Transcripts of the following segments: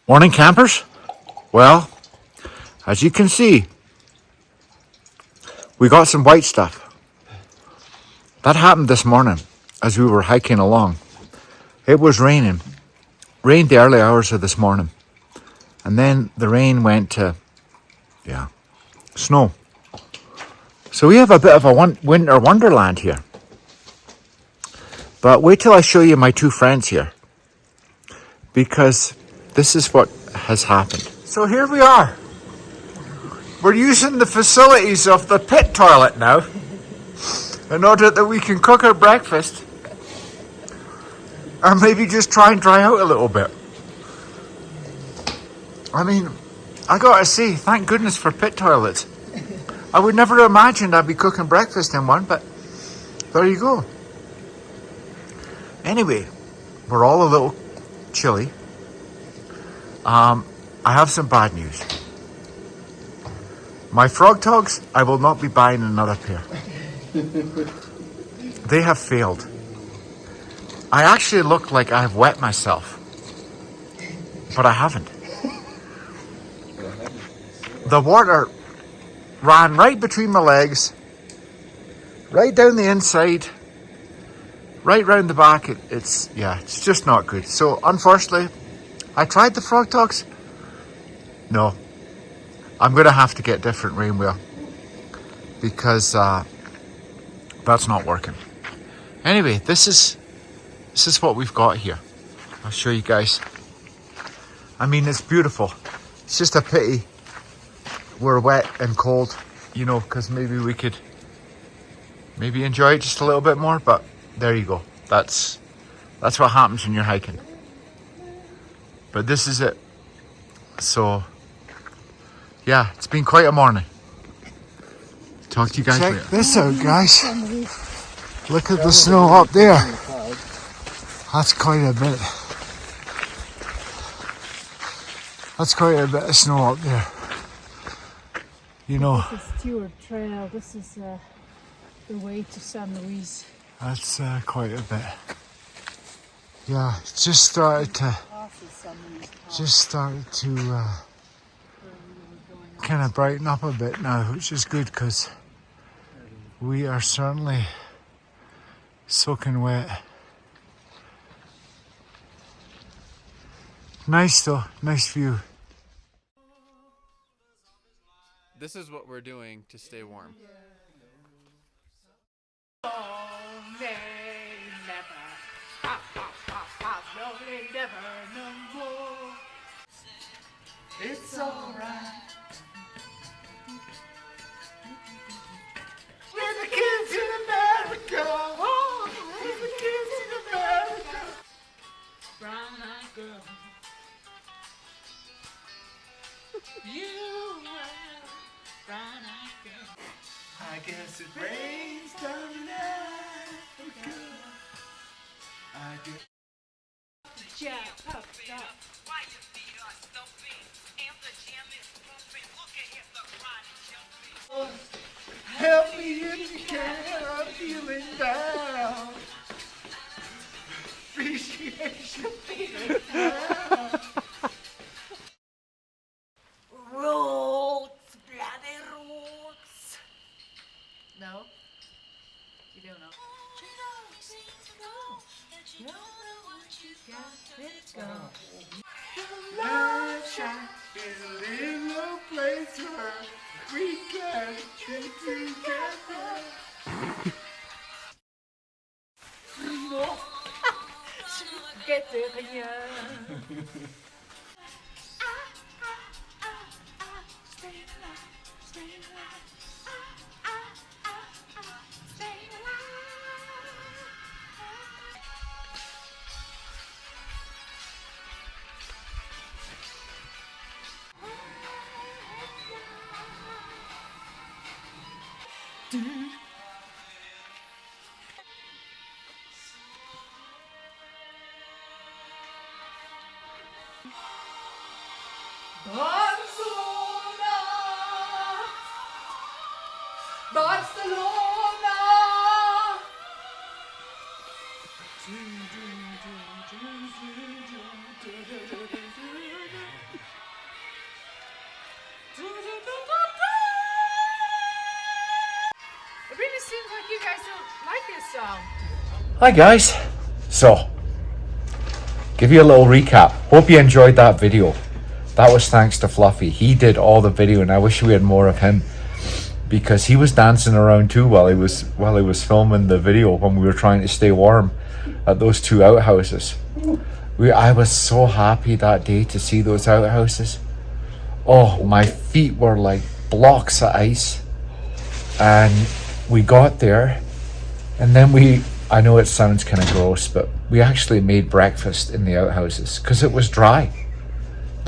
Morning, campers. Well, as you can see, we got some white stuff. That happened this morning as we were hiking along. It was raining. Rained the early hours of this morning. And then the rain went to, snow. So we have a bit of a winter wonderland here. But wait till I show you my two friends here, because this is what has happened. So here we are. We're using the facilities of the pit toilet now in order that we can cook our breakfast and maybe just try and dry out a little bit. I mean, I gotta say, thank goodness for pit toilets. I would never imagine I'd be cooking breakfast in one, but there you go. Anyway, we're all a little chilly. I have some bad news. My frog togs, I will not be buying another pair. They have failed. I actually look like I've wet myself, but I haven't. The water ran right between my legs, right down the inside, right round the back. It's just not good. So unfortunately, I tried the frog togs. No, I'm going to have to get different rainwear because that's not working. Anyway, this is what we've got here. I'll show you guys. I mean, it's beautiful. It's just a pity we're wet and cold, because maybe we could enjoy it just a little bit more. But there you go. That's what happens when you're hiking. But this is it. So yeah, it's been quite a morning. Talk to you guys later. Check this out, guys. Look at the snow up there. That's quite a bit. That's quite a bit of snow up there. This is Stewart Trail. This is the way to San Luis. That's quite a bit. Yeah, it's just started to kind of brighten up a bit now, which is good because we are certainly soaking wet. Nice though, nice view. This is what we're doing to stay warm. It's alright. With the kids in America. With the kids in America. Brown-eyed girl. You are brown-eyed girl. I guess it rains down in Africa. I guess. Jack up. Why your feet are stumping and the jam is pumping. Look ahead, the ride is jumping. Help me if you can, I'm feeling down. Appreciation feeling down. Roots, bloody roots. No? You don't know. Let's go. Sunshine is a little place where we can get together. Get there, yeah. Barcelona. It really seems like you guys don't like this song. Hi guys. So, give you a little recap. Hope you enjoyed that video. That was thanks to Fluffy. He did all the video, and I wish we had more of him, because he was dancing around too while he was filming the video when we were trying to stay warm at those two outhouses. I was so happy that day to see those outhouses. Oh, my feet were like blocks of ice. And we got there, and then I know it sounds kind of gross, but we actually made breakfast in the outhouses because it was dry.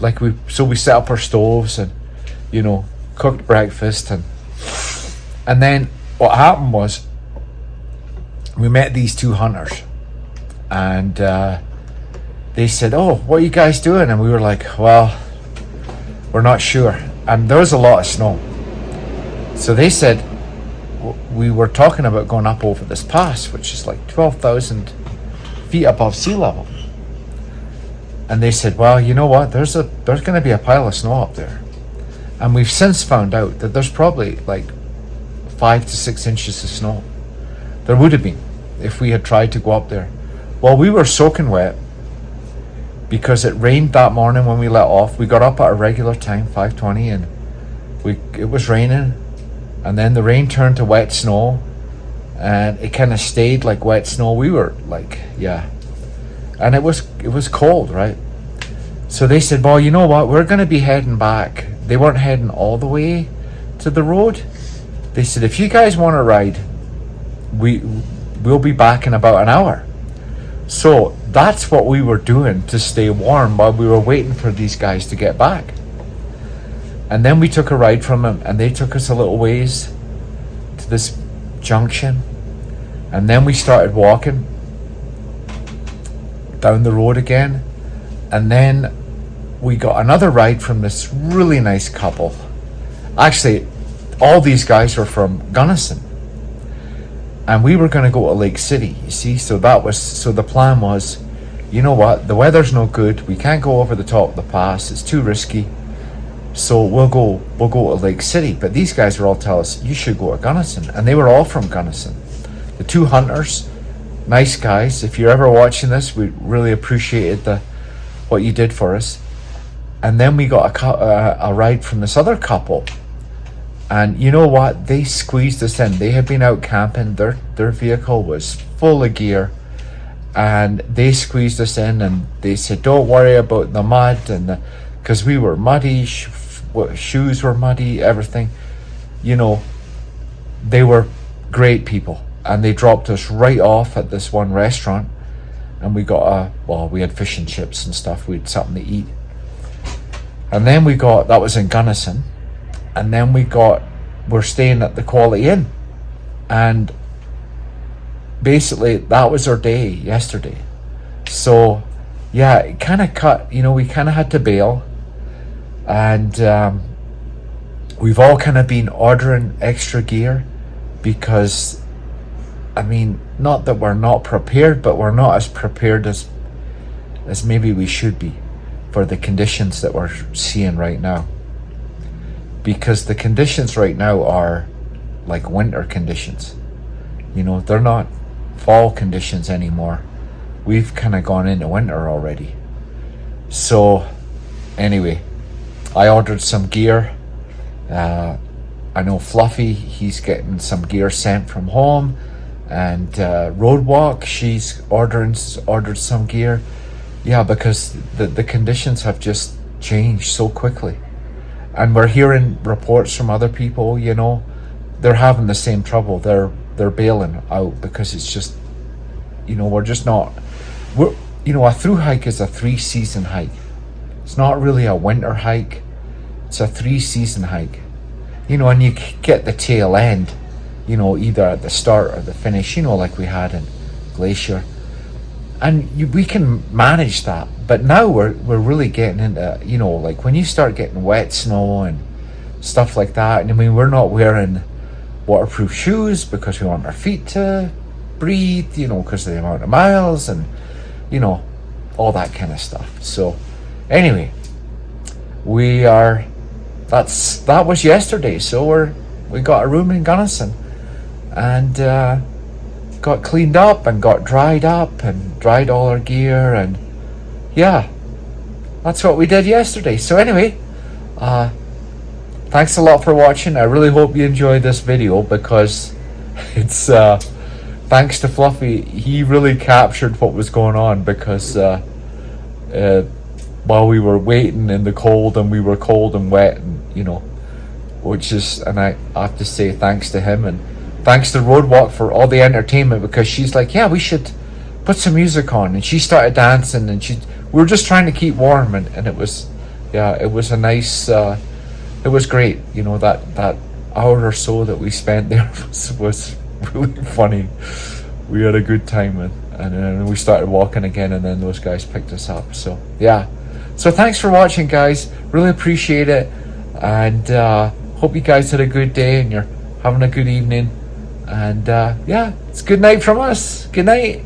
Like we set up our stoves and, you know, cooked breakfast, and then what happened was we met these two hunters, and they said, "Oh, what are you guys doing?" And we were like, "Well, we're not sure." And there was a lot of snow, so they said, we were talking about going up over this pass, which is like 12,000 feet above sea level. And they said, well, you know what? There's going to be a pile of snow up there. And we've since found out that there's probably like 5 to 6 inches of snow. There would have been if we had tried to go up there. Well, we were soaking wet because it rained that morning when we let off. We got up at a regular time, 5:20, and it was raining. And then the rain turned to wet snow, and it kind of stayed like wet snow. We were like, yeah. And it was cold, right? So they said, well, you know what? We're going to be heading back. They weren't heading all the way to the road. They said, if you guys want to ride, we'll be back in about an hour. So that's what we were doing to stay warm while we were waiting for these guys to get back. And then we took a ride from them, and they took us a little ways to this junction. And then we started walking down the road again. And then we got another ride from this really nice couple. Actually, all these guys were from Gunnison. And we were going to go to Lake City, you see. So the plan was, you know what? The weather's no good. We can't go over the top of the pass. It's too risky. So we'll go to Lake City. But these guys were all telling us, you should go to Gunnison. And they were all from Gunnison. The two hunters, nice guys. If you're ever watching this, we really appreciated what you did for us. And then we got a ride from this other couple. And you know what? They squeezed us in. They had been out camping. Their vehicle was full of gear. And they squeezed us in, and they said, don't worry about the mud. And because we were muddy, shoes were muddy, everything. You know, they were great people. And they dropped us right off at this one restaurant. And we got we had fish and chips and stuff. We had something to eat. And then that was in Gunnison. And then we're staying at the Quality Inn. And basically that was our day yesterday. So yeah, it kind of cut, we kind of had to bail. And we've all kind of been ordering extra gear because, not that we're not prepared, but we're not as prepared as maybe we should be for the conditions that we're seeing right now. Because the conditions right now are like winter conditions. They're not fall conditions anymore. We've kind of gone into winter already. So anyway, I ordered some gear. I know Fluffy, he's getting some gear sent from home. And Roadwalk, she's ordered some gear. Yeah, because the conditions have just changed so quickly. And we're hearing reports from other people, they're having the same trouble. They're bailing out because it's just, we're just not. A through hike is a 3-season hike. It's not really a winter hike. It's a 3-season hike. And you get the tail end, either at the start or the finish, like we had in Glacier. And we can manage that. But now we're really getting into, like when you start getting wet snow and stuff like that. And we're not wearing waterproof shoes because we want our feet to breathe, because of the amount of miles and, all that kind of stuff. So anyway, we are that was yesterday. So we got a room in Gunnison, and got cleaned up and got dried up and dried all our gear, and yeah, that's what we did yesterday. So anyway, thanks a lot for watching. I really hope you enjoyed this video, because it's thanks to Fluffy, he really captured what was going on, because while we were waiting in the cold, and we were cold and wet, and and I have to say thanks to him, and thanks to Roadwalk for all the entertainment, because she's like, yeah, we should put some music on, and she started dancing, and we were just trying to keep warm, and it was a nice, it was great, that hour or so that we spent there was really funny. We had a good time, and then we started walking again, and then those guys picked us up. So yeah, so thanks for watching, guys. Really appreciate it, and hope you guys had a good day and you're having a good evening. And yeah, it's good night from us. Good night.